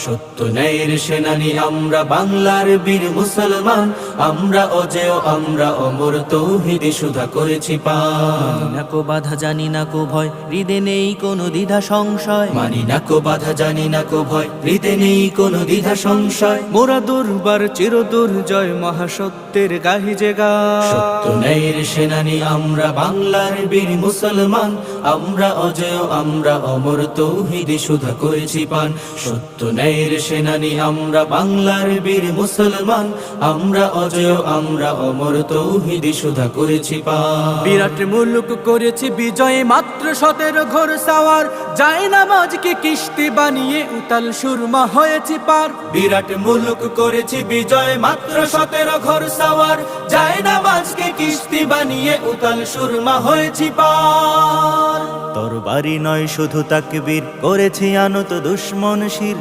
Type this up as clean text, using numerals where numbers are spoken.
সত্য ন্যায়ের সেনানি আমরা বাংলার বীর মুসলমান, আমরা অজেয় আমরা অমর, তৌহিদে সুধা করেছি পান। না কো বাধা জানি না কো ভয়, হৃদে নেই কোনো দ্বিধা সংশয়। মানি না কো বাধা জানি না কো ভয়, হৃদে নেই কোনো দ্বিধা সংশয়। মোরা দুর্বার চির দুর্জয়, মহাসত্যের গাহি যে গায়। সত্য ন্যায়ের সেনানি আমরা বাংলার বীর মুসলমান, আমরা অজেয় আমরা অমর, তৌহিদে সুধা করেছি পান। সত্য ন্যায়ের সেনানি আমরা বাংলার বীর মুসলমান, আমরা অজেয় আমরা অমর, তৌহিদে সুধা করেছি পান। বিরাট মুলুক করেছি বিজয়, মাত্র 17 ঘোর সাওয়ার। যায় নামাজকে কিস্তি বানিয়ে উতাল সুরমা হয়েছি পার। বিরাট মুলুক করেছি বিজয়, মাত্র 17 ঘোর সাওয়ার। যায় নামাজকে কিস্তি বানিয়ে উতাল সুরমা হয়েছি পার। তরবারি নয় শুধু তাকবীর, করেছি আনত দুশ্মন শির।